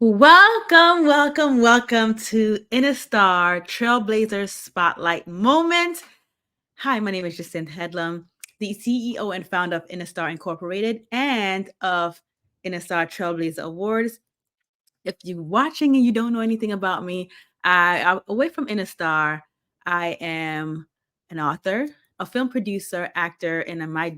Welcome, welcome, welcome to InnaStar Trailblazer Spotlight Moment. Hi, my name is Jacinth Headlam, the CEO and founder of InnaStar Incorporated and of InnaStar Trailblazer Awards. If you're watching and you don't know anything about me, I away from InnaStar, I am an author, a film producer, actor, and my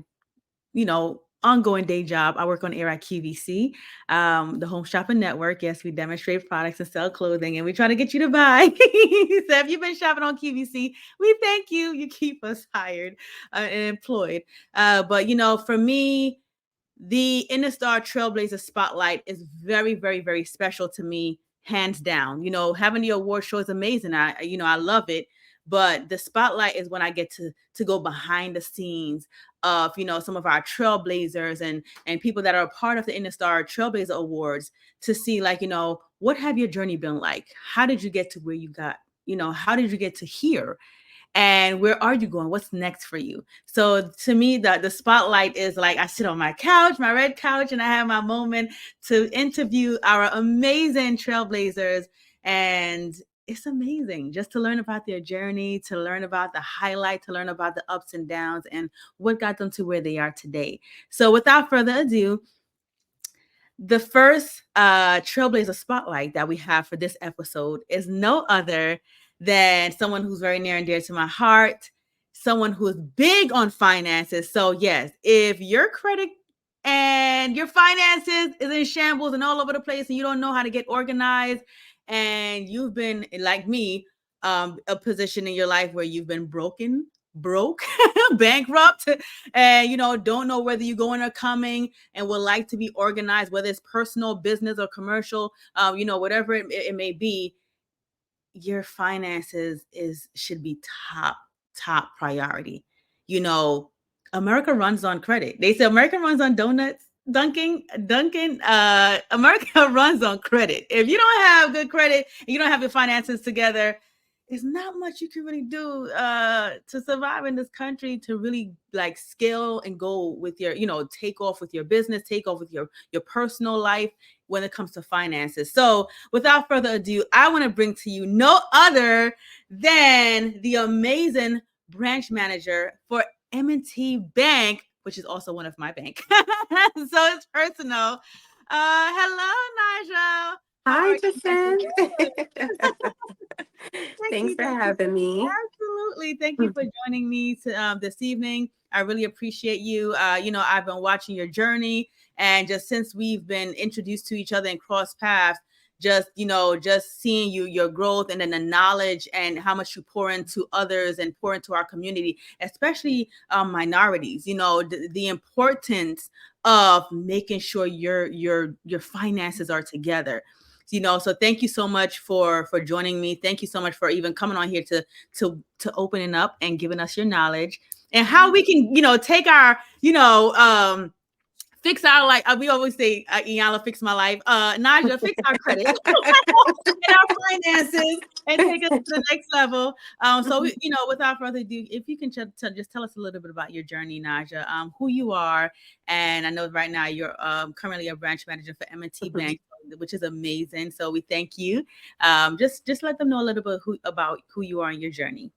ongoing day job. I work on air at QVC, the Home Shopping Network. Yes, we demonstrate products and sell clothing, and we try to get you to buy. So if you've been shopping on QVC, we thank you. You keep us hired and employed. But for me, the InnaStar Trailblazer Spotlight is very, very, very special to me, hands down. Having the award show is amazing. I love it. But the spotlight is when I get to go behind the scenes of some of our trailblazers and people that are a part of the InnaStar Trailblazer Awards to see what have your journey been like? How did you get to where you got? How did you get to here? And where are you going? What's next for you? So to me, the spotlight is like I sit on my couch, my red couch, and I have my moment to interview our amazing trailblazers. And it's amazing just to learn about their journey, to learn about the highlight, to learn about the ups and downs and what got them to where they are today. So without further ado, the first trailblazer spotlight that we have for this episode is no other than someone who's very near and dear to my heart, someone who is big on finances. So, yes, if your credit and your finances is in shambles and all over the place and you don't know how to get organized, and you've been like me, a position in your life where you've been broke, bankrupt, and don't know whether you're going or coming and would like to be organized, whether it's personal, business, or commercial, whatever it may be, your finances should be top priority. You know, America runs on credit. They say America runs on donuts. Duncan, America runs on credit. If you don't have good credit and you don't have your finances together, there's not much you can really do to survive in this country, to really like scale and go with your, take off with your business, take off with your personal life when it comes to finances. So without further ado, I want to bring to you no other than the amazing branch manager for M&T Bank, which is also one of my bank. So it's personal. Hello, Nija. How Hi, are you? Jason. Thank Thanks you. for Thank you. having me. Absolutely. Thank you for joining me this evening. I really appreciate you. I've been watching your journey, and just since we've been introduced to each other and crossed paths, just seeing your growth and then the knowledge and how much you pour into others and pour into our community, especially minorities. The importance of making sure your finances are together. So thank you so much for joining me. Thank you so much for even coming on here to opening up and giving us your knowledge and how we can take our fix our, like we always say, Iyanla, fix my life. Naja, fix our credit and our finances and take us to the next level. Without further ado, if you can just tell us a little bit about your journey, Naja, who you are, and I know right now you're currently a branch manager for M&T Bank, which is amazing. So we thank you. Just let them know a little bit about who you are and your journey.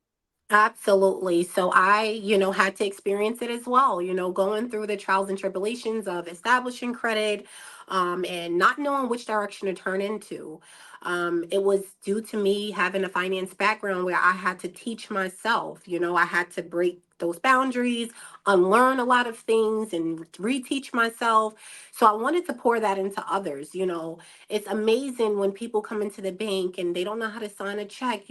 Absolutely. So I, had to experience it as well, going through the trials and tribulations of establishing credit, and not knowing which direction to turn into. It was due to me having a finance background where I had to teach myself, I had to break those boundaries, unlearn a lot of things and reteach myself. So I wanted to pour that into others. It's amazing when people come into the bank and they don't know how to sign a check,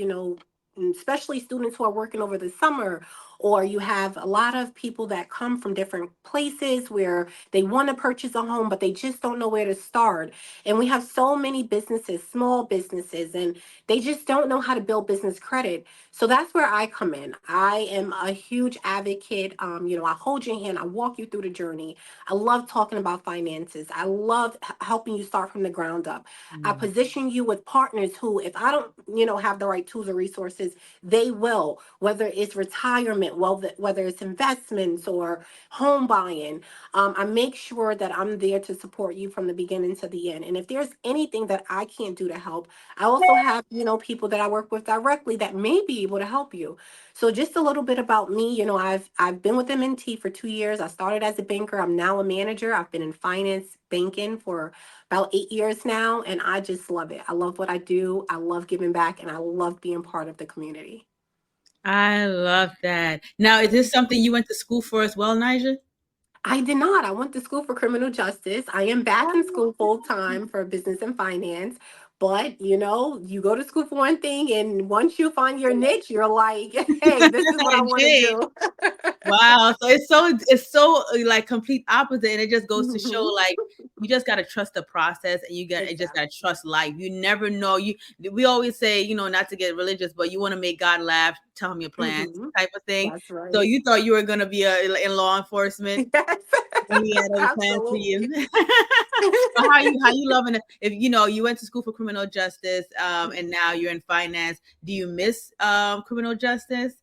especially students who are working over the summer, or you have a lot of people that come from different places where they want to purchase a home but they just don't know where to start. And we have so many businesses, small businesses, and they just don't know how to build business credit. So that's where I come in. I am a huge advocate. I hold your hand, I walk you through the journey. I love talking about finances. I love helping you start from the ground up. I position you with partners who, if I don't, have the right tools or resources, they will, whether it's retirement, moment, well, whether it's investments or home buying, I make sure that I'm there to support you from the beginning to the end. And if there's anything that I can't do to help, I also have, people that I work with directly that may be able to help you. So just a little bit about me, I've been with M&T for 2 years. I started as a banker. I'm now a manager. I've been in finance banking for about 8 years now, and I just love it. I love what I do. I love giving back, and I love being part of the community. I love that. Now, is this something you went to school for as well, Nija? I did not. I went to school for criminal justice. I am back in Oh, school full time for business and finance. But, you go to school for one thing, and once you find your niche, you're like, hey, this is what I it want to did. do. Wow. So it's so like complete opposite. And it just goes to show Mhm. like you just gotta trust the process and you just gotta Exactly. trust life. You never know. We always say, not to get religious, but you want to make God laugh, tell him your plans Hmm. type of thing. That's So right. you thought you were gonna be in law enforcement Yes, and he had other plans for you. absolutely. So how you loving it? If you went to school for criminal justice, and Mhm. now you're in finance, do you miss criminal justice?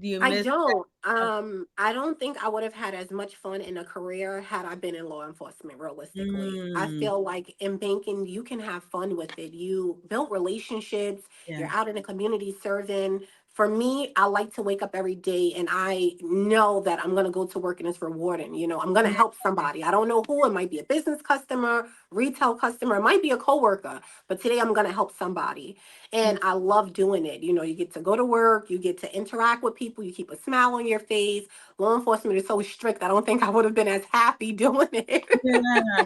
Do you I miss don't. that? I don't think I would have had as much fun in a career had I been in law enforcement, realistically. I Mm, feel like in banking, you can have fun with it. You build relationships, you're yeah. out in the community serving. For me, I like to wake up every day and I know that I'm going to go to work and it's rewarding. I'm going to Yeah. help somebody. I don't know who. It might be a business customer, retail customer, it might be a coworker, but today I'm going to help somebody. Mm. And I love doing it. You get to go to work, you get to interact with people, you keep a smile on your face. Law enforcement is so strict. I don't think I would have been as happy doing it. Yeah.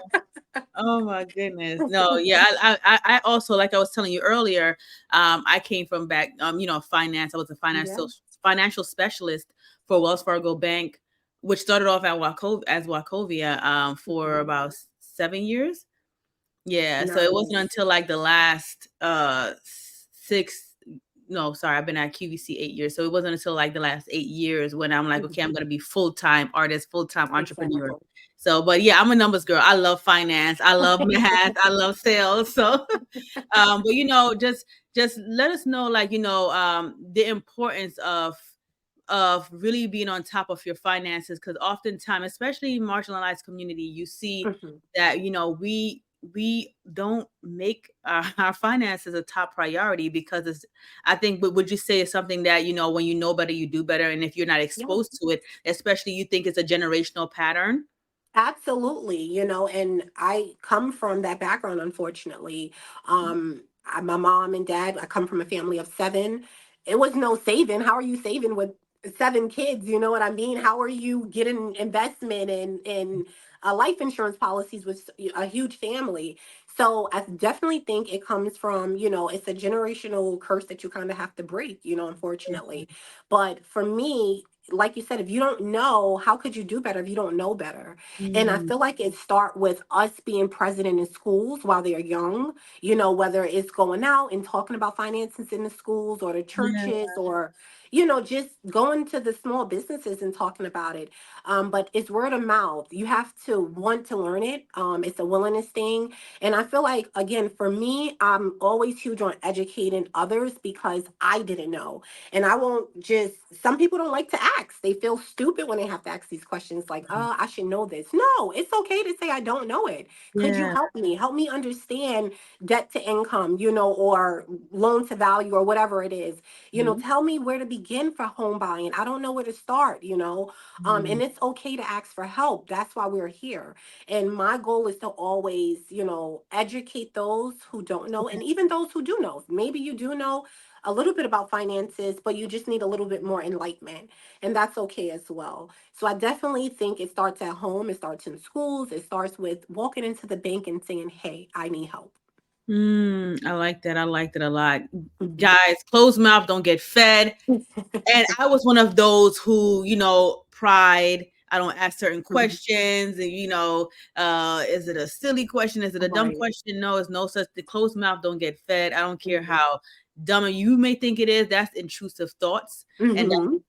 Oh my goodness. No, yeah. I also, like I was telling you earlier, I came from back, finance. I was a Yeah. financial specialist for Wells Fargo Bank, which started off at Wachovia, for Mhm. about 7 years. Yeah, so it wasn't Nice. until like the last six no, sorry, I've been at QVC 8 years. So it wasn't until like the last 8 years when I'm like, okay, I'm Mhm. gonna be full-time artist, full-time entrepreneur. Exactly. So, but yeah, I'm a numbers girl. I love finance, I love math, I love sales. So but just let us know, like, the importance of really being on top of your finances, because oftentimes, especially marginalized community, you see Mhm. that we don't make our finances a top priority, because it's, I think, but would you say it's something that, when you know better you do better, and if you're not Yeah. exposed to it, especially, you think it's a generational pattern? Absolutely, and I come from that background, unfortunately. My mom and dad, I come from a family of seven. It was no saving. How are you saving with seven kids? You know what I mean? How are you getting investment and life insurance policies with a huge family? So I definitely think it comes from, it's a generational curse that you kind of have to break, unfortunately. But for me, like you said, if you don't know, how could you do better if you don't know better? And I Mm, feel like it start with us being present in the schools while they're young, whether it's going out and talking about finances in the schools or the yeah. churches or, just going to the small businesses and talking about it. But it's word of mouth. You have to want to learn it. It's a willingness thing. And I feel like, again, for me, I'm always huge on educating others because I didn't know. And I won't just, some people don't like to ask. They feel stupid when they have to ask these questions like, I should know this. No, it's okay to say, I don't know it. Could you Yeah. help me? Help me understand debt to income, or loan to value or whatever it is. Mhm. Tell me where to begin for home buying. I don't know where to start, Mm, and it's okay to ask for help. That's why we're here. And my goal is to always, educate those who don't know and even those who do know. Maybe you do know a little bit about finances, but you just need a little bit more enlightenment. And that's okay as well. So I definitely think it starts at home, it starts in schools, it starts with walking into the bank and saying, hey, I need help. I like that. I liked it a lot. Mhm. Guys, closed mouth don't get fed. And I was one of those who, pride. I don't ask certain Mhm. questions. And, is it a silly question? Is it a dumb Right. question? No, it's no such. The closed mouth don't get fed. I don't care Mhm. how dumb you may think it is. That's intrusive thoughts. And Mhm.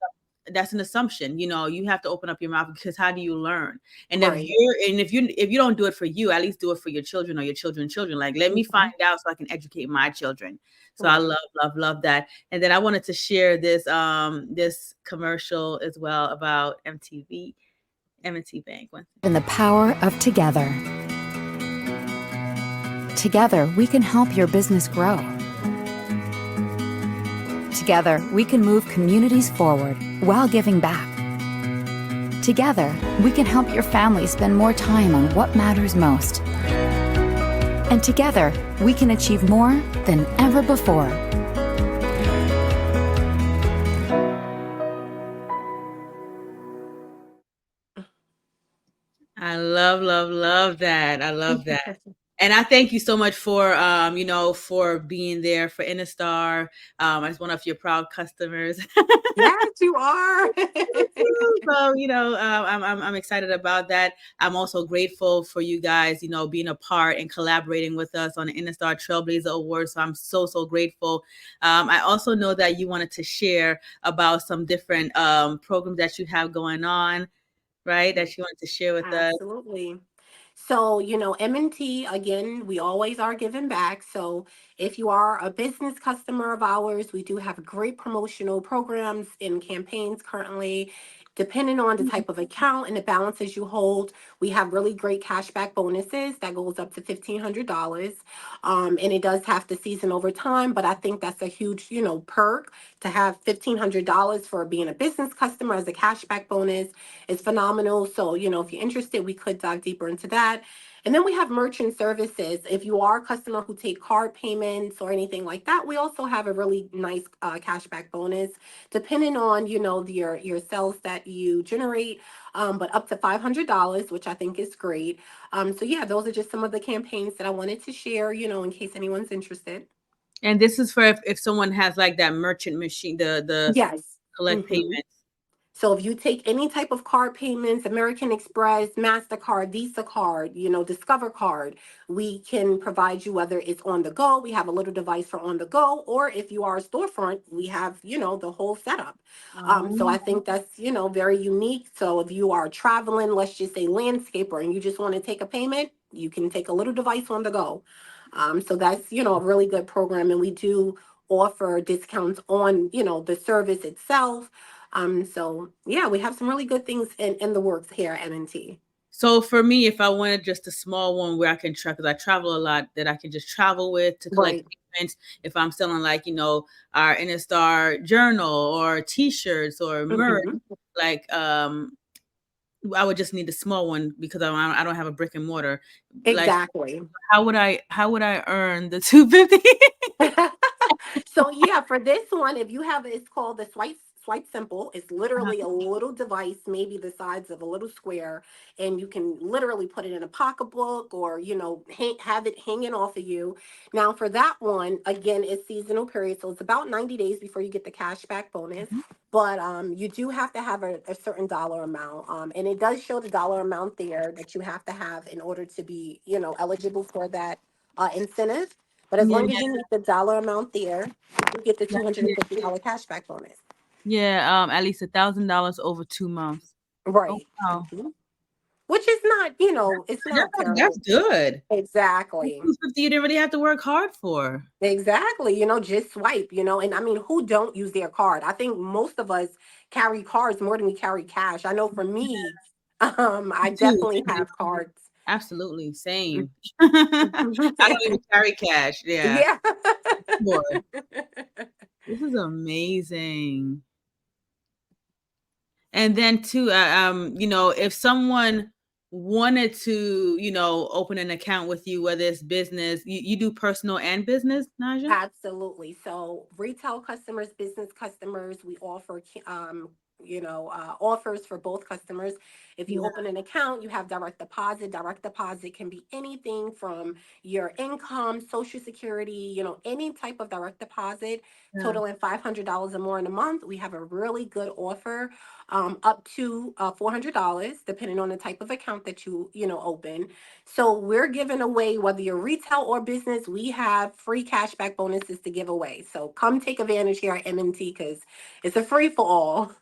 that's an assumption. You have to open up your mouth, because how do you learn? And Right. if you don't do it for you, at least do it for your children or your children's children. Like, let me find Mhm. out so I can educate my children. So I Right. love that. And then I wanted to share this commercial as well about MTV, M&T Bank. And the power of together. Together, we can help your business grow. Together, we can move communities forward while giving back. Together, we can help your family spend more time on what matters most. And together, we can achieve more than ever before. I love that. I love that. And I thank you so much for for being there for InnaStar, as one of your proud customers. Yes, you are. So, I'm excited about that. I'm also grateful for you guys, being a part and collaborating with us on the InnaStar Trailblazer Awards. So I'm so grateful. I also know that you wanted to share about some different programs that you have going on, right? That you wanted to share with us. Absolutely. So, M&T, again, we always are giving back. So, if you are a business customer of ours, we do have great promotional programs and campaigns currently. Depending on the type of account and the balances you hold, we have really great cashback bonuses that goes up to $1,500. And it does have to season over time, but I think that's a huge, perk to have $1,500 for being a business customer as a cashback bonus is phenomenal. So, if you're interested, we could dive deeper into that. And then we have merchant services. If you are a customer who take card payments or anything like that, we also have a really nice cashback bonus, depending on your sales that you generate, but up to $500, which I think is great. So yeah, those are just some of the campaigns that I wanted to share, in case anyone's interested. And this is for if someone has like that merchant machine, the Yes. collect hmm payments. So if you take any type of card payments, American Express, MasterCard, Visa card, Discover card, we can provide you whether it's on the go. We have a little device for on the go, or if you are a storefront, we have, the whole setup. So I Oh. think that's, very unique. So if you are traveling, let's just say landscaper, and you just want to take a payment, you can take a little device on the go. So that's, a really good program. And we do offer discounts on, the service itself. So yeah, we have some really good things in the works here at M&T. So for me, if I wanted just a small one where I can track, because I travel a lot, that I can just travel with to collect Right. payments. If I'm selling like, our InnaStar journal or T-shirts or merch, hmm like I would just need a small one because I don't have a brick and mortar. Like, Exactly. how would I earn the 250? So yeah, for this one, if you have it's called the swipe simple. It's literally a little device, maybe the size of a little square, and you can literally put it in a pocketbook or have it hanging off of you. Now for that one, again, it's seasonal period, so it's about 90 days before you get the cashback bonus. But you do have to have a certain dollar amount, and it does show the dollar amount there that you have to have in order to be eligible for that incentive. But as Yeah, long as you meet the dollar amount there, you get the yeah, $250 cashback bonus. yeah. At least $1,000 over 2 months. Oh Right. wow, hmm Which is not, it's not that's terrible. good. Exactly. 250 you didn't really have to work hard for. Exactly. Just swipe, and I mean, who don't use their card? I think most of us carry cards more than we carry cash. I know for me, I Too. definitely have cards. Absolutely, same. I don't even carry cash. Yeah, Yeah. sure. This is amazing. And then too, if someone wanted to, open an account with you, whether it's business, you do personal and business, Naja? Absolutely. So retail customers, business customers, we offer offers for both customers. If you Yeah, open an account, you have direct deposit. Direct deposit can be anything from your income, social security, any type of direct deposit yeah. totaling $500 or more in a month. We have a really good offer, up to $400, depending on the type of account that you open. So we're giving away, whether you're retail or business, we have free cashback bonuses to give away. So come take advantage here at M&T because it's a free for all.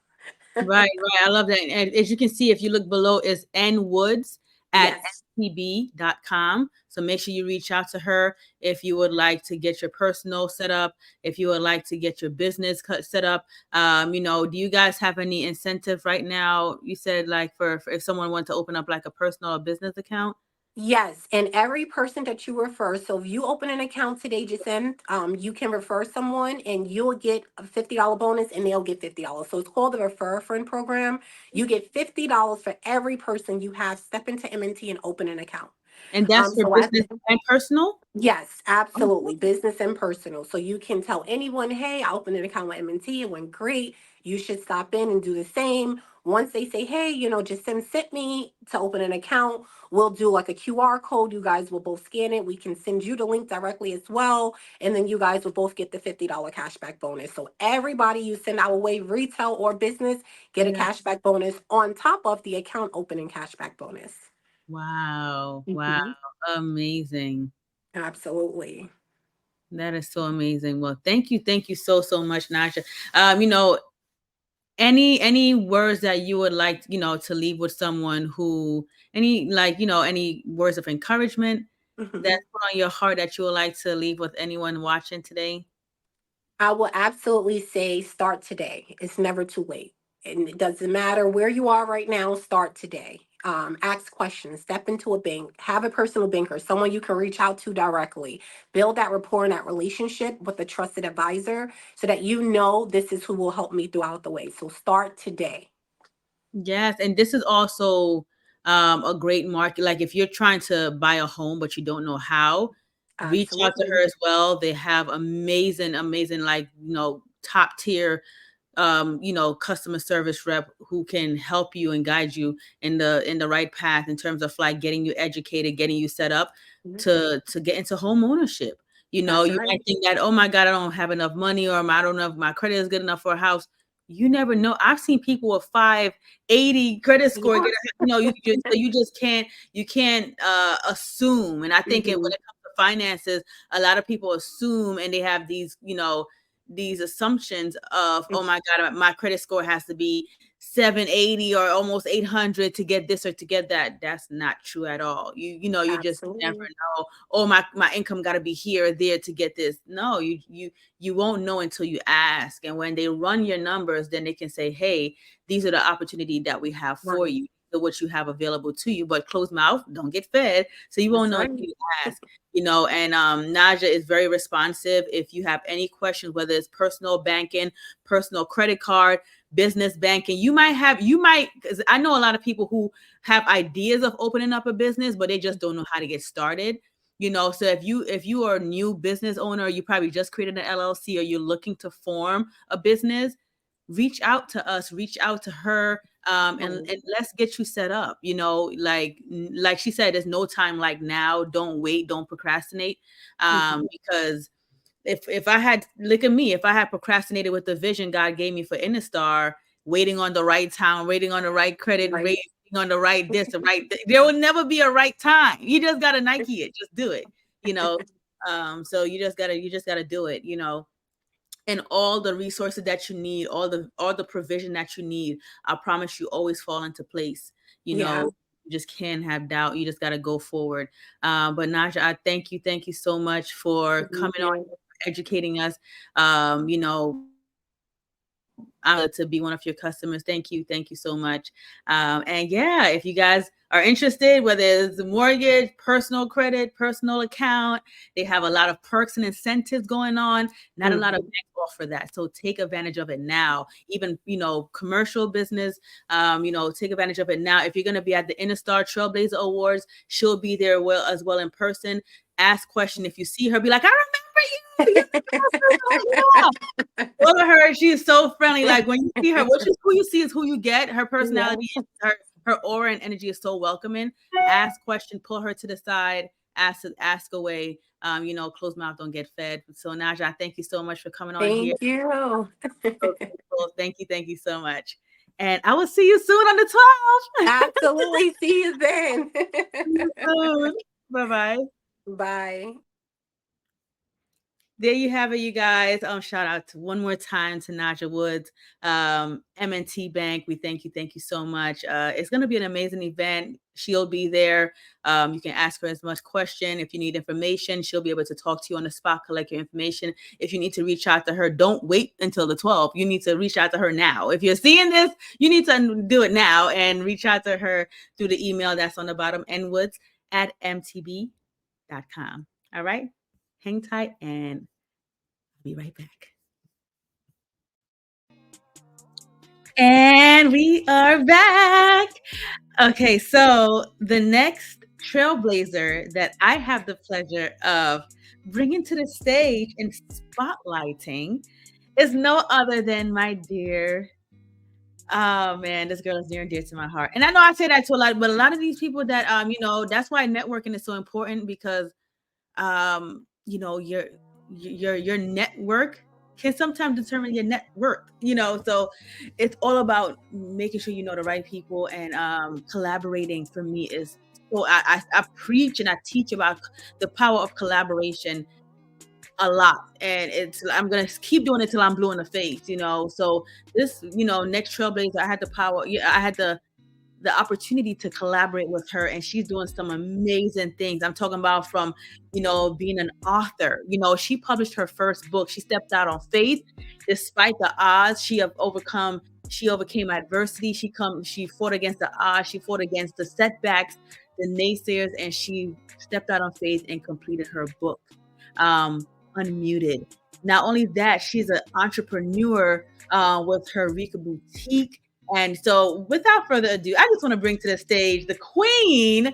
Right, right. I love that. And as you can see, if you look below, is nwoods at Yes. stb.com. So make sure you reach out to her if you would like to get your personal set up, if you would like to get your business set up. Do you guys have any incentive right now? You said like for if someone wanted to open up like a personal or business account. Yes, and every person that you refer, so if you open an account today, Jason, you can refer someone and you'll get a $50 bonus and they'll get $50. So it's called the Refer a Friend program. You get $50 for every person you have step into M&T and open an account. And that's for So I business and personal? Yes, absolutely. Business and personal. So you can tell anyone, hey, I opened an account with M&T. It went great. You should stop in and do the same. Once they say, hey, just send me to open an account, we'll do like a QR code. You guys will both scan it. We can send you the link directly as well. And then you guys will both get the $50 cashback bonus. So everybody you send our way, retail or business, get a Yeah. cashback bonus on top of the account opening cashback bonus. Wow. Wow. Mhm. Amazing. Absolutely. That is so amazing. Well, thank you. Thank you so, so much, Naja. Any words that you would like, to leave with someone who, any words of encouragement Mhm. that's put on your heart that you would like to leave with anyone watching today? I will absolutely say start today. It's never too late. And it doesn't matter where you are right now, start today. Ask questions, step into a bank, have a personal banker, someone you can reach out to directly. Build that rapport and that relationship with a trusted advisor so that this is who will help me throughout the way. So start today. Yes, and this is also a great market. Like if you're trying to buy a home but you don't know how, reach out to her Absolutely. as well. They have amazing, amazing, top tier customer service rep who can help you and guide you in the right path in terms of like getting you educated, getting you set up Mhm. to get into home ownership. That's You right. might think that, oh my God, I don't have enough money, or I don't know if my credit is good enough for a house. You never know. I've seen people with 580 credit score get Yeah. a, you just can't assume. And I think when Mhm. it comes to finances, a lot of people assume, and they have these assumptions of, oh my God, my credit score has to be 780 or almost 800 to get this or to get that. That's not true at all. You just never Absolutely. know. Oh, my income got to be here or there to get this. No, you won't know until you ask. And when they run your numbers, then they can say, hey, these are the opportunity that we have for Right. you, what you have available to you. But closed mouth, don't get fed. So you won't That's know right. until you ask. And Naja is very responsive. If you have any questions, whether it's personal banking, personal credit card, business banking, because I know a lot of people who have ideas of opening up a business, but they just don't know how to get started. So if you are a new business owner, you probably just created an LLC, or you're looking to form a business, reach out to us, reach out to her, and let's get you set up. Like she said, there's no time like now. Don't wait, don't procrastinate. Mhm. Because if I had, look at me, if I had procrastinated with the vision God gave me for InnaStar, waiting on the right time, waiting on the right credit, Right. waiting on the right this, there will never be a right time. You just gotta Nike it, just do it. You know, so you just gotta do it. And all the resources that you need, all the provision that you need, I promise you, always fall into place. Yeah. You just can't have doubt. You just got to go forward. But Naja, I thank you so much for Thank coming on, you. educating us. To be one of your customers. Thank you so much. And yeah, if you guys are interested, whether it's mortgage, personal credit, personal account, they have a lot of perks and incentives going on. Not a lot of Mhm. banks offer that, so take advantage of it now. Even commercial business, take advantage of it now. If you're going to be at the InnaStar Trailblazer Awards, she'll be there as well in person. Ask question. If you see her, be like, I remember you. Yeah. Look at her. She's so friendly. Like when you see her, who you see is who you get. Her Yeah. personality, her aura and energy is so welcoming. Ask question, pull her to the side, ask away. Closed mouth don't get fed. So Naja, thank you so much for coming on here. Thank you. So grateful. Thank you so much. And I will see you soon on the 12th. Absolutely. See you then. See you soon. Bye bye. Bye. there you have it, you guys. Shout out to one more time to Nija Woods, M&T Bank. We thank you so much. It's going to be an amazing event. She'll be there. You can ask her as much question. If you need information, she'll be able to talk to you on the spot, collect your information. If you need to reach out to her, don't wait until the 12th. You need to reach out to her now. If you're seeing this, you need to do it now and reach out to her through the email that's on the bottom, nwoods@mtb.com. All right? Hang tight and I'll be right back. And we are back. Okay, so the next trailblazer that I have the pleasure of bringing to the stage and spotlighting is no other than my dear. Oh man, this girl is near and dear to my heart. And I know I say that to a lot, but a lot of these people that that's why networking is so important, because your network can sometimes determine your net worth, so it's all about making sure you know the right people, and collaborating for me is so I preach and I teach about the power of collaboration a lot, and I'm gonna keep doing it till I'm blue in the face, so this next trailblazer, I had the opportunity to collaborate with her, and she's doing some amazing things. I'm talking about from, being an author. She published her first book. She stepped out on faith despite the odds. She overcame adversity. She fought against the odds. She fought against the setbacks, the naysayers, and she stepped out on faith and completed her book, Unmuted. Not only that, she's an entrepreneur with her Rika Boutique. And so without further ado, I just want to bring to the stage the queen,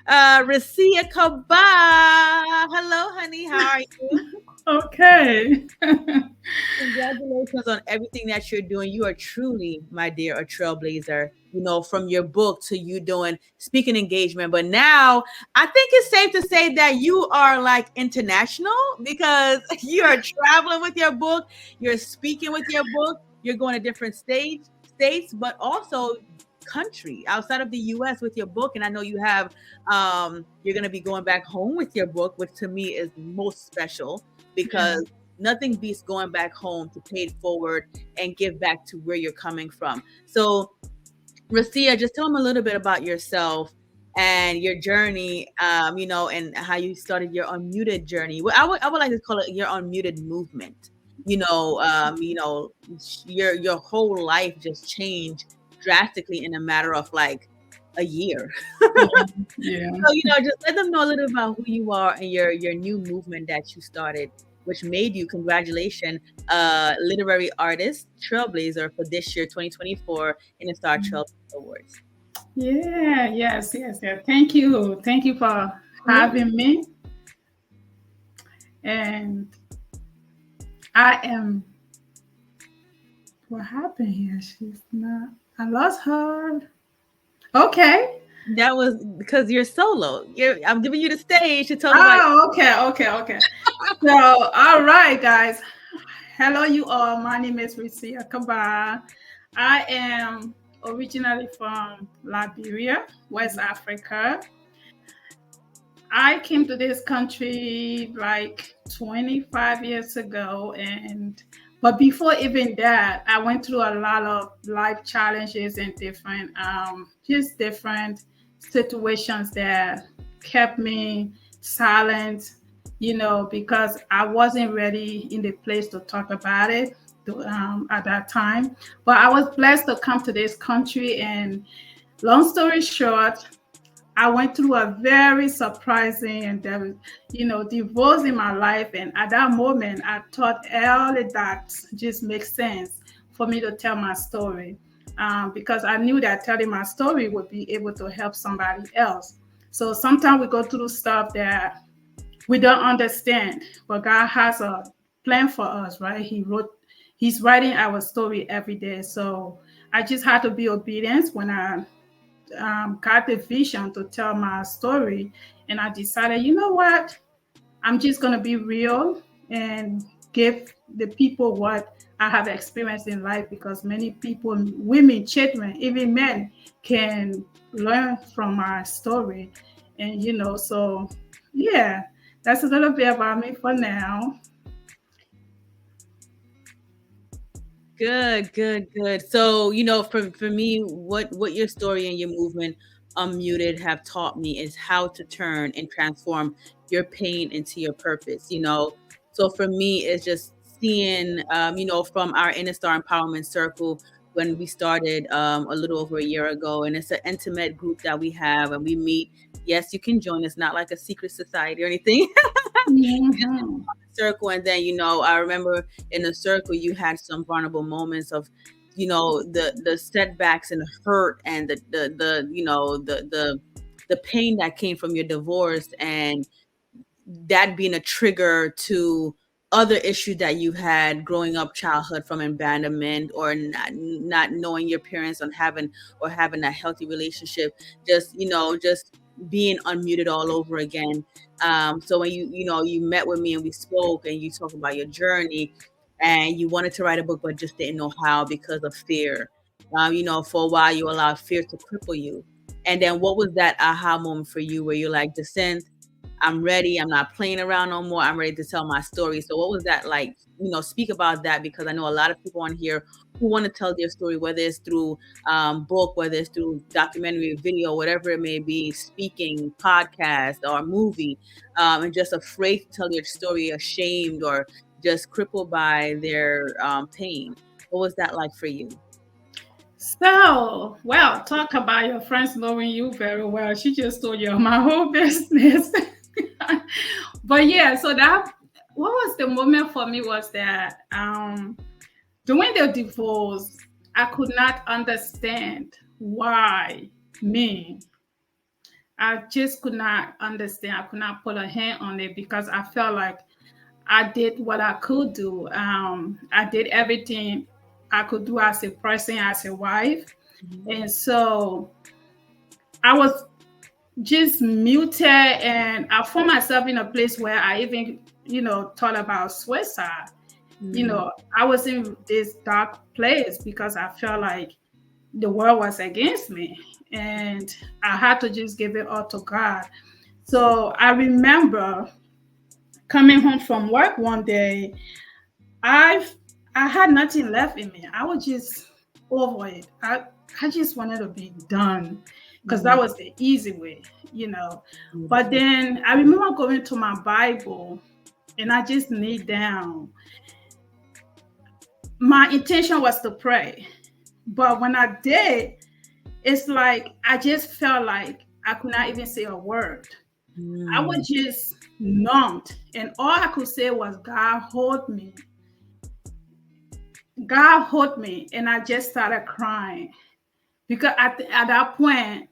Recia Kabbah. Hello, honey. How are you? Okay. Congratulations on everything that you're doing. You are truly, my dear, a trailblazer, from your book to you doing speaking engagement. But now I think it's safe to say that you are like international, because you are traveling with your book, you're speaking with your book, you're going to different states, but also country outside of the US with your book. And I know you have you're going to be going back home with your book, which to me is most special, because nothing beats going back home to pay it forward and give back to where you're coming from. So Recia, just tell them a little bit about yourself and your journey, and how you started your Unmuted journey. Well, I would like to call it your Unmuted movement. Your whole life just changed drastically in a matter of like a year. Yeah. So, just let them know a little about who you are and your new movement that you started, which made you, congratulations, literary artist trailblazer for this year, 2024 InnaStar Trailblazer Awards. Yeah. Yes. Thank you for having me. And I am. What happened here? She's not. I lost her. Okay. That was because you're solo. I'm giving you the stage to talk about. Oh, okay. So, all right, guys. Hello, you all. My name is Recia Kabbah. I am originally from Liberia, West Africa. I came to this country like 25 years ago, but before even that, I went through a lot of life challenges and different situations that kept me silent, because I wasn't ready in the place to talk about it at that time. But I was blessed to come to this country, and long story short, I went through a very surprising and divorce in my life. And at that moment, I thought all of that just makes sense for me to tell my story, because I knew that telling my story would be able to help somebody else. So sometimes we go through stuff that we don't understand, but God has a plan for us, right? He's writing our story every day. So I just had to be obedient when I got the vision to tell my story, and I decided, you know what, I'm just going to be real and give the people what I have experienced in life, because many people, women, children, even men, can learn from my story. And so yeah, that's a little bit about me for now. Good, good, good. So, for me, what your story and your movement, Unmuted, have taught me is how to turn and transform your pain into your purpose. So for me, it's just seeing, from our InnaStar Empowerment Circle when we started a little over a year ago, and it's an intimate group that we have, and we meet. Yes, you can join. It's not like a secret society or anything. Mhm. Circle, and then I remember in the circle you had some vulnerable moments of the setbacks and the hurt and the pain that came from your divorce, and that being a trigger to other issues that you had growing up, childhood, from abandonment or not knowing your parents on having a healthy relationship, just being unmuted all over again. So when you met with me and we spoke and you talked about your journey, and you wanted to write a book but just didn't know how because of fear. For a while you allowed fear to cripple you. And then what was that aha moment for you where you're like, Descent, I'm ready. I'm not playing around no more. I'm ready to tell my story. So what was that like? Speak about that, because I know a lot of people on here who want to tell their story, whether it's through book, whether it's through documentary, video, whatever it may be, speaking, podcast, or movie, and just afraid to tell their story, ashamed, or just crippled by their pain. What was that like for you? So, well, talk about your friends knowing you very well. She just told you my whole business. But yeah, so that what was the moment for me was that during the divorce, I could not understand why me. I just could not understand. I could not put a hand on it because I felt like I did what I could do. I did everything I could do as a person, as a wife. Mhm. And so I was just muted, and I found myself in a place where I even, thought about suicide. Mm. I was in this dark place because I felt like the world was against me, and I had to just give it all to God. So I remember coming home from work one day. I I had nothing left in me. I was just over it. I just wanted to be done because that Mhm. was the easy way. But Beautiful. then I remember going to my Bible and I just kneel down. My intention was to pray, but when I did, it's like I just felt like I could not even say a word. I Mm. was just numbed, and all I could say was, God, hold me. God hold me, and I just started crying because at that point,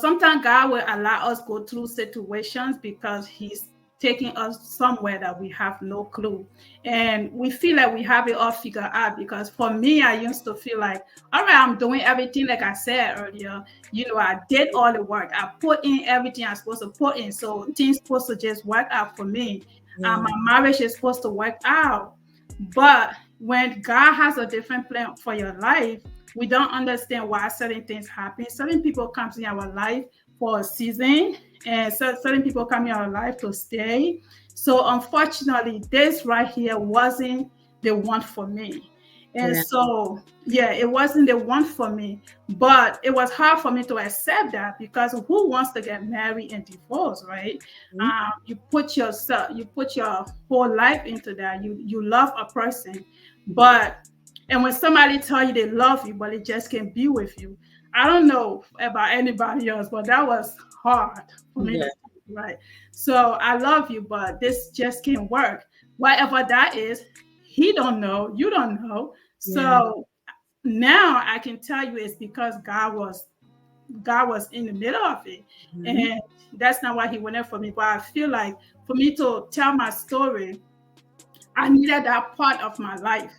sometimes God will allow us go through situations because He's taking us somewhere that we have no clue, and we feel like we have it all figured out. Because for me, I used to feel like, all right, I'm doing everything like I said earlier. I did all the work. I put in everything I'm supposed to put in, so things supposed to just work out for me. Yeah. My marriage is supposed to work out, but when God has a different plan for your life, we don't understand why certain things happen. Certain people come in our life for a season, and certain people come in our life to stay. So unfortunately, this right here wasn't the one for me. And Yeah. so, yeah, it wasn't the one for me. But it was hard for me to accept that because who wants to get married and divorce, right? Mhm. You put your whole life into that. You love a person, but and when somebody tell you they love you, but they just can't be with you, I don't know about anybody else, but that was hard for me to Yeah. do, right. So I love you, but this just can't work. Whatever that is, he don't know, you don't know. Yeah. So now I can tell you it's because God was in the middle of it. Mhm. And that's not why He went there for me. But I feel like for me to tell my story, I needed that part of my life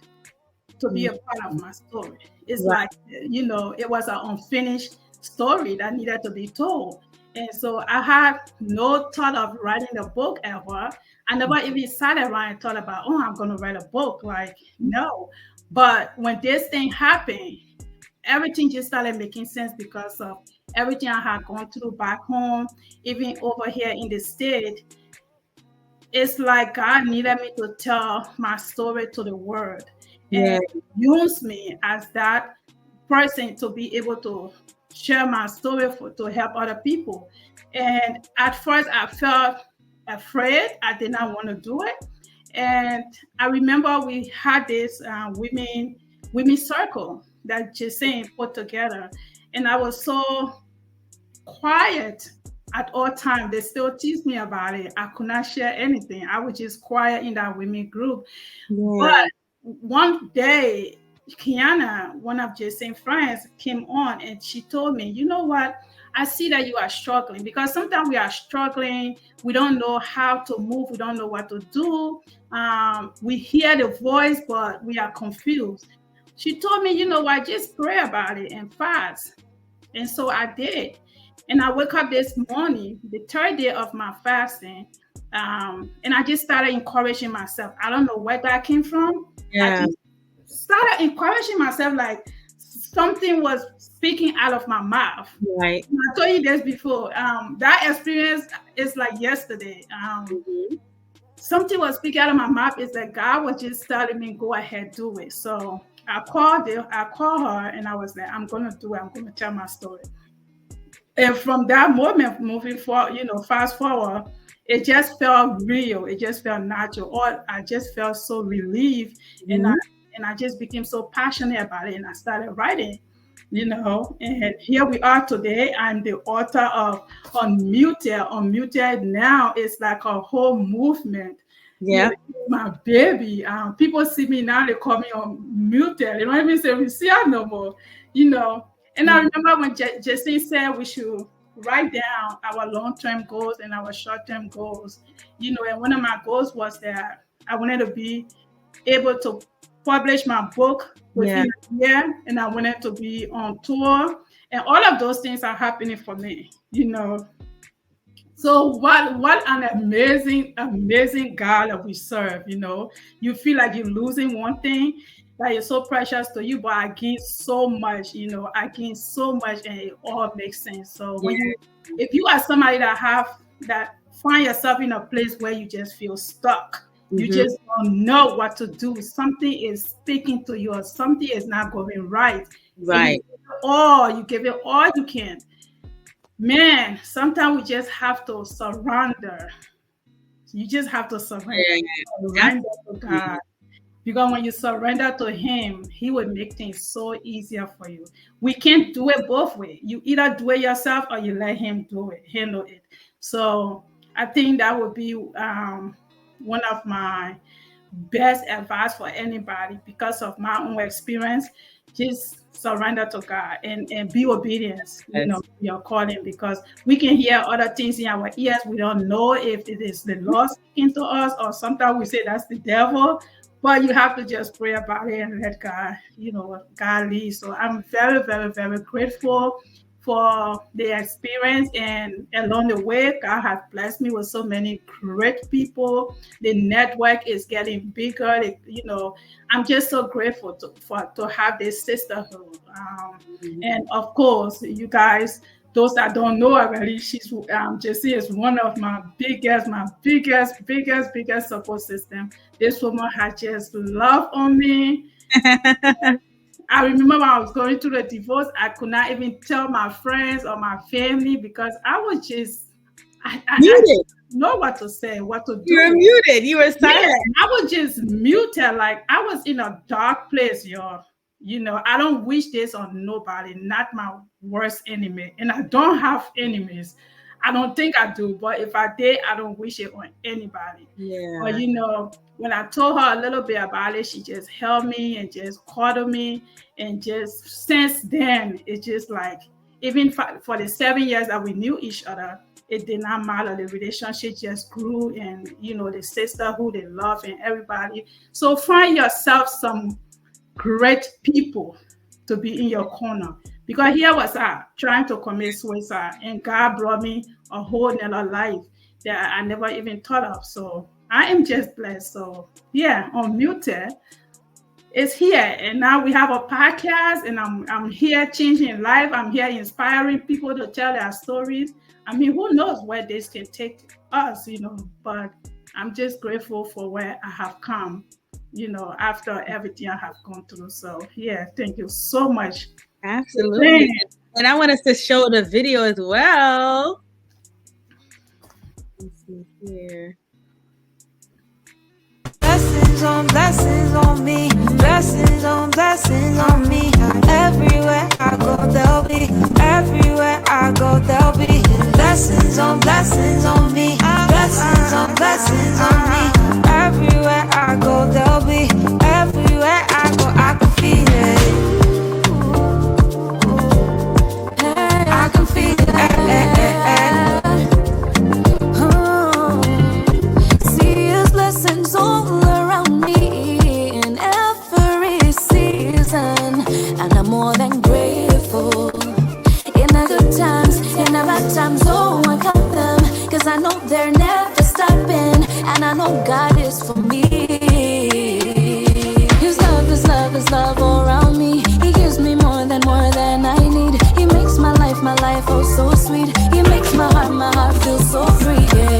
to be Mhm. a part of my story. It's Right. like, it was an unfinished story that needed to be told. And so I had no thought of writing a book ever. I never even sat around and thought about, oh, I'm going to write a book. Like, no. But when this thing happened, everything just started making sense because of everything I had gone through back home, even over here in the state. It's like God needed me to tell my story to the world. Yeah. and use me as that person to be able to share my story to help other people. And at first, I felt afraid. I did not want to do it. And I remember we had this women circle that Jason put together, and I was so quiet at all times. They still tease me about it. I could not share anything. I was just quiet in that women group. Yeah. But one day, Kiana, one of Jason's friends, came on and she told me, you know what? I see that you are struggling, because sometimes we are struggling. We don't know how to move. We don't know what to do. We hear the voice, but we are confused. She told me, you know what? Just pray about it and fast. And so I did. And I woke up this morning, the third day of my fasting, and I just started encouraging myself. I don't know where that came from. I Yeah. just started encouraging myself like something was speaking out of my mouth. Right. And I told you this before. That experience is like yesterday. Mhm. Something was speaking out of my mouth is that God was just telling me, go ahead, do it. So I called her and I was like, I'm gonna do it. I'm gonna tell my story. And from that moment, moving forward, fast forward, it just felt real. It just felt natural. Or I just felt so relieved, and Mhm. I just became so passionate about it, and I started writing. And here we are today. I'm the author of Unmuted. Unmuted now is like a whole movement. Yeah. My baby. People see me now, they call me Unmuted. They don't even say Recia no more. you know. And I remember when Jesse said we should write down our long-term goals and our short-term goals. And one of my goals was that I wanted to be able to publish my book Yeah. within a year, and I wanted to be on tour, and all of those things are happening for me. So what an amazing God that we serve. You feel like you're losing one thing that is so precious to you, but I gain so much. I gain so much, and it all makes sense. So if you are somebody that find yourself in a place where you just feel stuck, you Mhm. just don't know what to do, something is speaking to you, or something is not going right, and Right. you give it all you can. Man, sometimes we just have to surrender. You just have to surrender. Yeah. Surrender to Absolutely. God. Because when you surrender to Him, He will make things so easier for you. We can't do it both ways. You either do it yourself or you let Him handle it. So I think that would be one of my best advice for anybody, because of my own experience. Just surrender to God and be obedient, Yes. your calling, because we can hear other things in our ears. We don't know if it is the Lord speaking to us, or sometimes we say that's the devil. But you have to just pray about it and let God, God lead. So I'm very, very, very grateful for the experience, and along the way, God has blessed me with so many great people. The network is getting bigger. I'm just so grateful to have this sisterhood. Mhm. And of course, you guys, those that don't know already, Jessie is one of my biggest support system. This woman had just love on me. I remember when I was going through the divorce, I could not even tell my friends or my family, because I was just, I Muted. didn't know what to say, what to You were do. muted. You were Yeah, silent. I was just muted. Like I was in a dark place, y'all. I don't wish this on nobody, not my worst enemy. And I don't have enemies. I don't think I do, but if I did, I don't wish it on anybody. But Yeah. when I told her a little bit about it, she just held me and just cuddled me. And just since then, it's just like, even for the 7 years that we knew each other, it did not matter. The relationship just grew, and the sisterhood, the love, and everybody. So find yourself some great people to be in your corner. Because here was I trying to commit suicide, and God brought me a whole nother life that I never even thought of. So I am just blessed. So yeah, Unmuted is here, and now we have a podcast, and I'm here changing life. I'm here inspiring people to tell their stories. I mean, who knows where this can take us, but I'm just grateful for where I have come. after everything I have gone through. So yeah, thank you so much. Absolutely. And I want us to show the video as well. Let's see here. Blessings on me, blessings on me. Everywhere I go, there'll be. Everywhere I go, there'll be blessings on me, blessings on me. Everywhere I go, there'll be. Everywhere I go, I can feel it. I can feel it. See His blessings all around me in every season, and I'm more than grateful. In the good times, in the bad times, oh, I got them, 'cause I know they're never stopping, and I know God is for me. His love all around me. He gives me more than I need. He makes my life oh so sweet. He makes my heart feel so free. Yeah.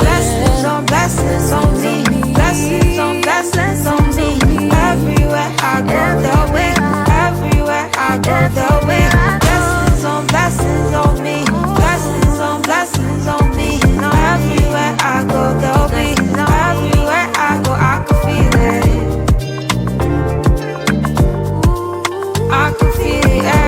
Blessings on me, blessings on me. Everywhere I go, there'll be. Everywhere I go, there'll be. Blessings on me, blessings on me. Everywhere I go, there'll be. Everywhere I go, I can feel it. I can feel it.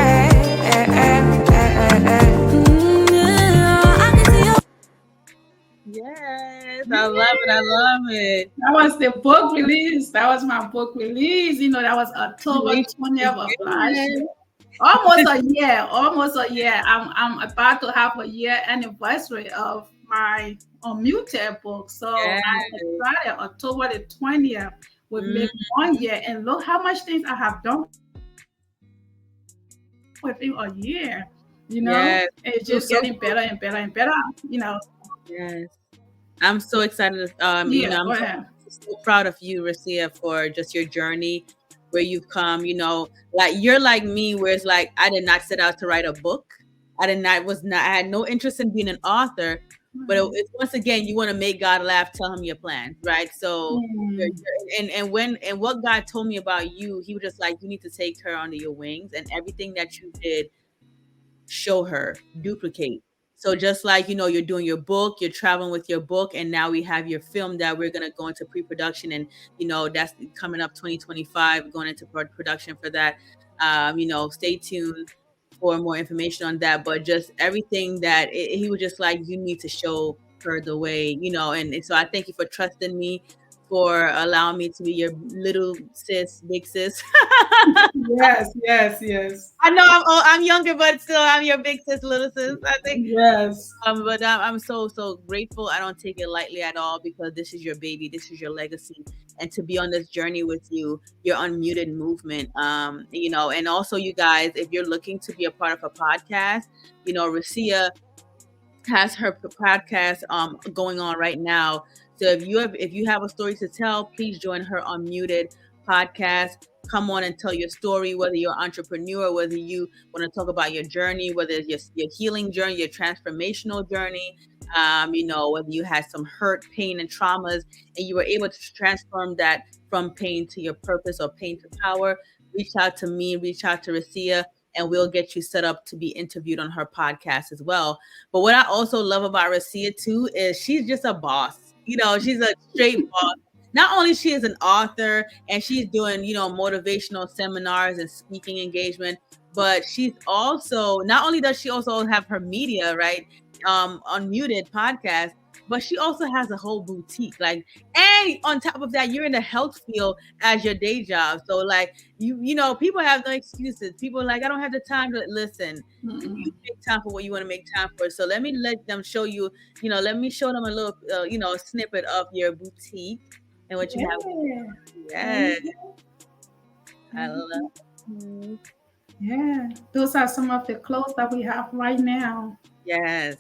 Yes, I love it. I love it. That was the book release. That was my book release. That was October 20th of last year. Almost a year. I'm about to have a year anniversary of my Unmuted book. So Yes. I started October the 20th with maybe 1 year, and look how much things I have done within a year. Yes. It's just getting better and better and better. Yes. I'm so excited. I'm so proud of you, Recia, for just your journey, where you've come. Like you're like me, where it's like I did not set out to write a book. I had no interest in being an author, but it's once again, you want to make God laugh, tell him your plans, right? So, and what God told me about you, he was just like, you need to take her under your wings, and everything that you did, show her, duplicate. So just like, you're doing your book, you're traveling with your book, and now we have your film that we're going to go into pre-production, and, that's coming up 2025, going into production for that. Stay tuned for more information on that, but just everything that he was just like, you need to show her the way, and so I thank you for trusting me, for allowing me to be your little sis, big sis. Yes. I know I'm younger, but still I'm your big sis, little sis. I think. Yes. But I'm so grateful. I don't take it lightly at all, because this is your baby, this is your legacy, and to be on this journey with you, your Unmuted movement. And also, you guys, if you're looking to be a part of a podcast, Recia has her podcast going on right now. So if you have a story to tell, please join her Unmuted podcast. Come on and tell your story, whether you're an entrepreneur, whether you want to talk about your journey, whether it's your healing journey, your transformational journey, whether you had some hurt, pain, and traumas, and you were able to transform that from pain to your purpose, or pain to power. Reach out to me, reach out to Recia, and we'll get you set up to be interviewed on her podcast as well. But what I also love about Recia too is she's just a boss. She's a straight boss. Not only she is an author, and she's doing, motivational seminars and speaking engagement, but she's also, not only does she also have her media, right? Unmuted podcast, but she also has a whole boutique. And on top of that, you're in the health field as your day job. So people have no excuses. People are like, I don't have the time to listen. You make time for what you want to make time for. So let them show you, let me show them a little, snippet of your boutique and what you have. Yes. I love it. Yeah. Those are some of the clothes that we have right now. Yes.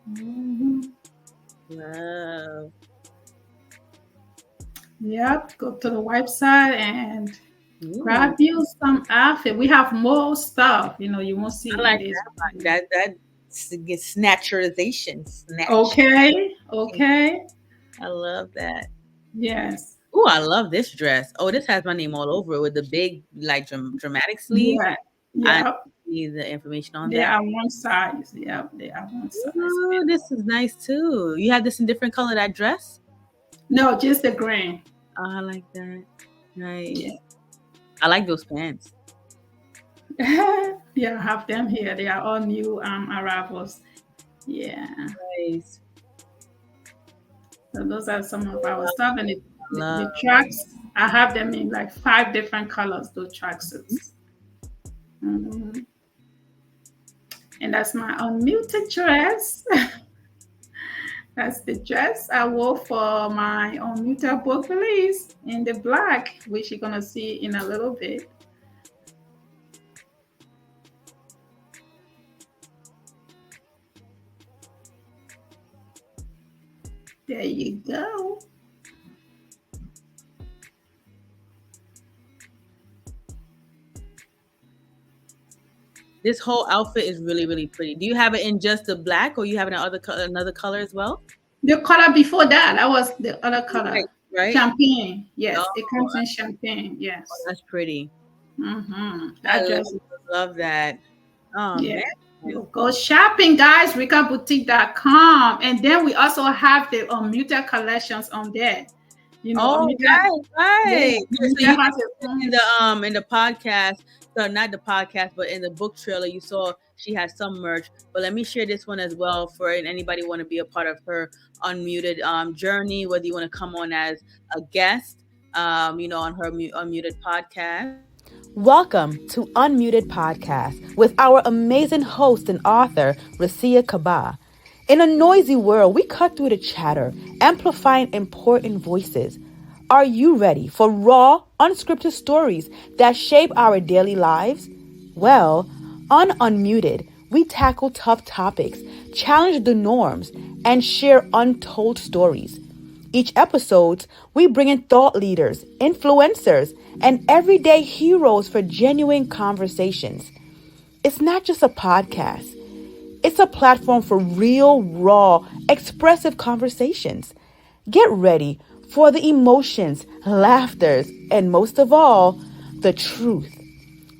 Mm-hmm. Wow. Yep. Go to the website and grab you some outfit. We have more stuff. You won't see. I like that. That snatcherization. Okay. I love that. Yes. Oh, I love this dress. Oh, this has my name all over it with the big, like dramatic sleeve. Yeah, I yeah. need the information on They that. are one size. Yeah, they are one size. Oh, this is nice too. You have this in different color, that dress? No, just the green. Oh, I like that. Yeah. Nice. I like those pants. Yeah, I have them here. They are all new arrivals. Yeah. Nice. So those are some of our stuff. And Love. the tracks, I have them in like 5 different colors, those tracksuits. Mhm. And that's my unmuted dress. That's the dress I wore for my unmuted book release in the black, which you're going to see in a little bit. There you go. This whole outfit is really, really pretty. Do you have it in just the black, or you have it in another color as well? The color before that was the other color. Right? Champagne. Yes, it Oh, comes in champagne. Yes. that's pretty. Mm-hmm. I That dress. love that. Oh, Yeah. man. Go shopping, guys. RicaBoutique.com. And then we also have the unmuted collections on there. You know, Oh, right. Yeah, So you has a in the podcast, so not the podcast, but in the book trailer, you saw she has some merch. But let me share this one as well for anybody want to be a part of her unmuted journey, whether you want to come on as a guest, on her unmuted podcast. Welcome to Unmuted Podcast with our amazing host and author, Recia Kabbah. In a noisy world, we cut through the chatter, amplifying important voices. Are you ready for raw, unscripted stories that shape our daily lives? Well, on Unmuted, we tackle tough topics, challenge the norms, and share untold stories. Each episode, we bring in thought leaders, influencers, and everyday heroes for genuine conversations. It's not just a podcast. It's a platform for real, raw, expressive conversations. Get ready for the emotions, laughters, and most of all, the truth.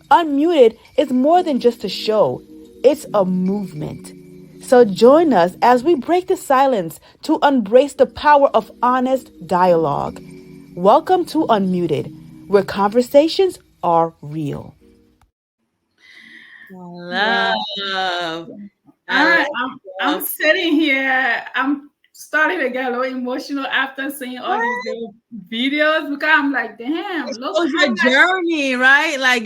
Unmuted is more than just a show. It's a movement. So join us as we break the silence to embrace the power of honest dialogue. Welcome to Unmuted, where conversations are real. Love. I'm sitting here. I'm starting to get a little emotional after seeing all these little videos because I'm like, damn, look your journey, right? Like,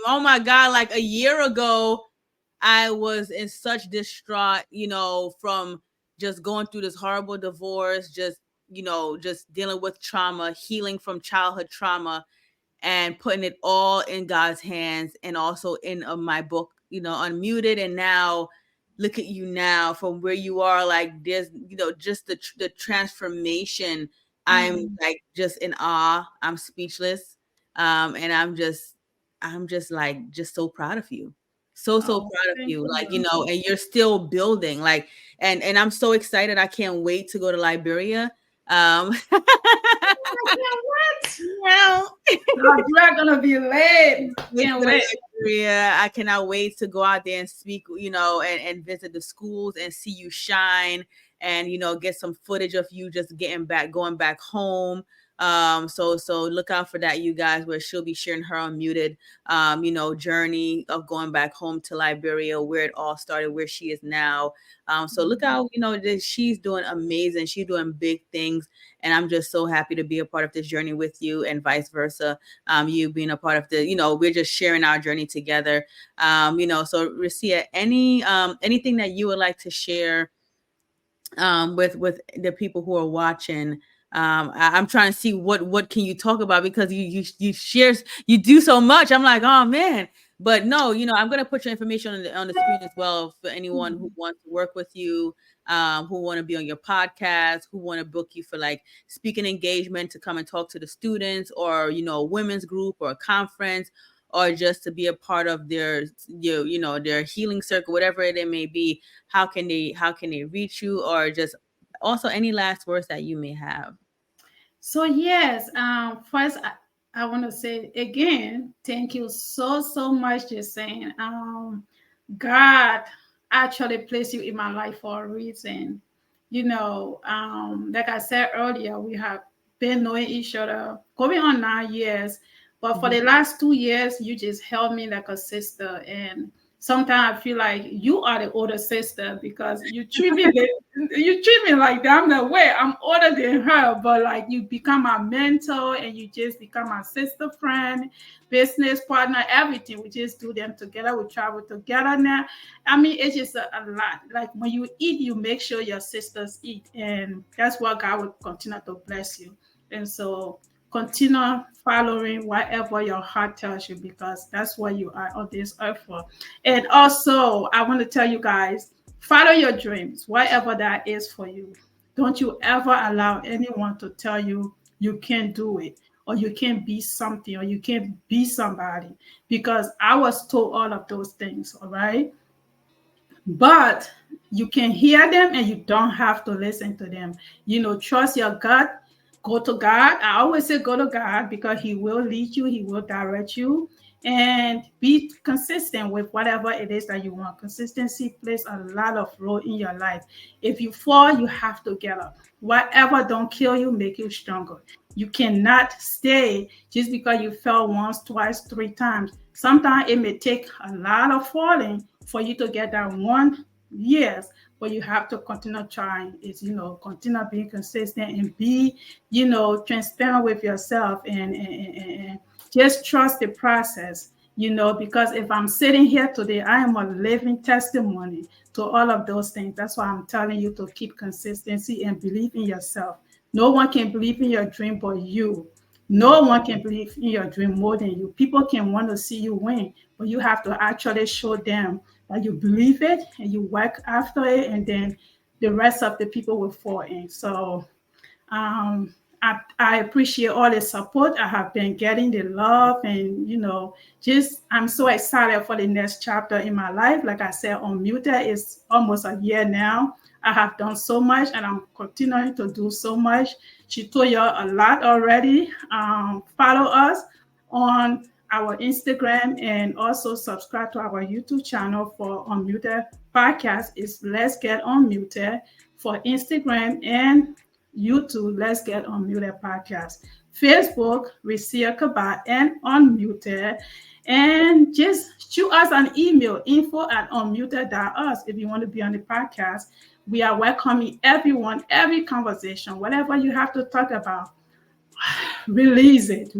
oh my God, like a year ago, I was in such distraught, from just going through this horrible divorce, just dealing with trauma, healing from childhood trauma, and putting it all in God's hands, and also in my book, Unmuted. And now look at you now from where you are. Like, there's, just the transformation. I'm like just in awe. I'm speechless. And I'm just like just so proud of you. So proud of you. Like, and you're still building, like, and I'm so excited. I can't wait to go to Liberia. You're gonna be late. Can't wait. I cannot wait to go out there and speak, and visit the schools and see you shine, and get some footage of you just going back home. So look out for that, you guys, where she'll be sharing her unmuted journey of going back home to Liberia, where it all started, where she is now. So look out, she's doing amazing. She's doing big things. And I'm just so happy to be a part of this journey with you, and vice versa. You being a part of we're just sharing our journey together. So Recia, anything that you would like to share with the people who are watching? I'm trying to see what can you talk about, because you share, you do so much. I'm like, oh man. But no, I'm going to put your information on the screen as well for anyone who wants to work with you, who want to be on your podcast, who want to book you for like speaking engagement to come and talk to the students, or, a women's group or a conference, or just to be a part of their healing circle, whatever it may be. How can they reach you, or just also any last words that you may have? So yes, first I want to say again, thank you so much, just saying. God actually placed you in my life for a reason. Like I said earlier, we have been knowing each other going on 9 years, but for Mhm. the last 2 years, you just held me like a sister. And sometimes I feel like you are the older sister because you treat me like that. I'm like, wait, I'm older than her, but like you become my mentor and you just become my sister friend, business partner, everything. We just do them together. We travel together now. I mean, it's just a lot. Like when you eat, you make sure your sisters eat, and that's what God will continue to bless you. And so continue following whatever your heart tells you because that's what you are on this earth for. And also, I want to tell you guys, follow your dreams, whatever that is for you. Don't you ever allow anyone to tell you you can't do it or you can't be something or you can't be somebody because I was told all of those things, all right? But you can hear them and you don't have to listen to them. Trust your gut. Go to God. I always say go to God because He will lead you, He will direct you, and be consistent with whatever it is that you want. Consistency plays a lot of role in your life. If you fall, you have to get up. Whatever don't kill you, make you stronger. You cannot stay just because you fell once, twice, 3 times. Sometimes it may take a lot of falling for you to get that one. Yes, but you have to continue trying. Continue being consistent and be, transparent with yourself and just trust the process. Because if I'm sitting here today, I am a living testimony to all of those things. That's why I'm telling you to keep consistency and believe in yourself. No one can believe in your dream but you. No one can believe in your dream more than you. People can want to see you win, but you have to actually show them that you believe it and you work after it, and then the rest of the people will fall in. So I appreciate all the support I have been getting, the love, and just I'm so excited for the next chapter in my life. Like I said, Unmuted is almost a year now. I have done so much, and I'm continuing to do so much. She told you a lot already. Follow us on our Instagram and also subscribe to our YouTube channel for Unmuted podcast. Is Let's Get Unmuted for Instagram and YouTube, Let's Get Unmuted podcast. Facebook, Recia, Kabbah, and Unmuted. And just shoot us an email, info@unmuted.us if you want to be on the podcast. We are welcoming everyone, every conversation, whatever you have to talk about. Release it,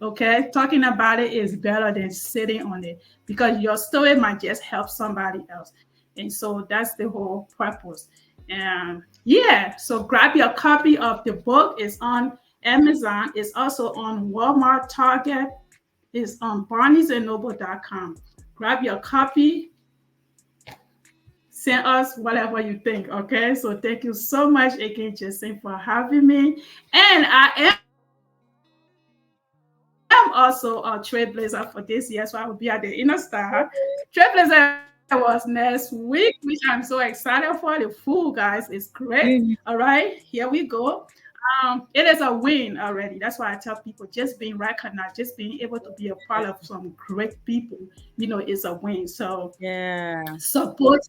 okay? Talking about it is better than sitting on it because your story might just help somebody else. And so that's the whole purpose. And yeah, so grab your copy of the book. It's on Amazon. It's also on Walmart, Target. It's on barnesandnoble.com. Grab your copy. Send us whatever you think, okay? So thank you so much again, Justin, for having me. And I am also a trailblazer for this year, so I will be at the InnaStar Trailblazer Awards next week, which I'm so excited for. The food, guys, is great. All right, here we go. It is a win already. That's why I tell people just being recognized, just being able to be a part of some great people, is a win. So Yeah. support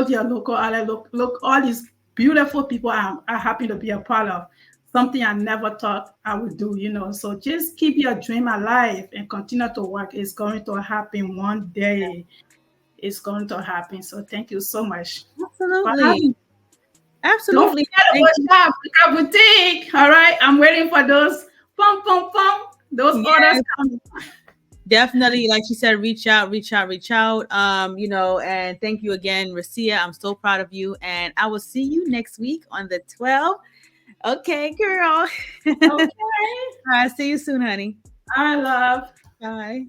your local ally. Look, all these beautiful people are happy to be a part of. Something I never thought I would do, So just keep your dream alive and continue to work. It's going to happen one day. It's going to happen. So thank you so much. Absolutely. Don't Absolutely. forget Thank to watch out boutique. All right. I'm waiting for those those you. orders Yes, coming. definitely. Like she said, reach out. And thank you again, Recia. I'm so proud of you. And I will see you next week on the 12th. Okay, girl. Okay. See you soon, honey. I love. Bye.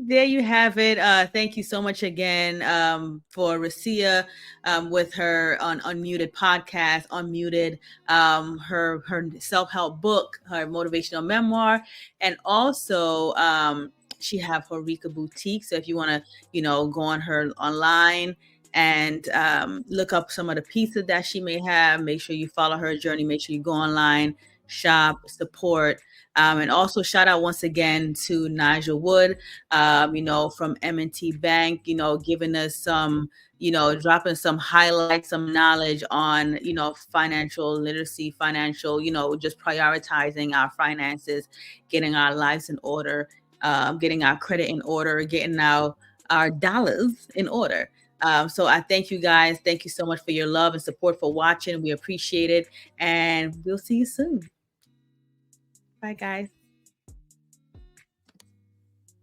There you have it. Thank you so much again for Recia with her on Unmuted podcast, Unmuted, her self-help book, her motivational memoir, and also she have her Rika boutique. So if you want to, go on her online and look up some of the pieces that she may have. Make sure you follow her journey. Make sure you go online, shop, support. And also shout out once again to Nija Wood, from M&T Bank, giving us some, dropping some highlights, some knowledge on, financial literacy, financial, just prioritizing our finances, getting our lives in order, getting our credit in order, getting our dollars in order. So I thank you guys. Thank you so much for your love and support, for watching. We appreciate it. And we'll see you soon. Bye, guys.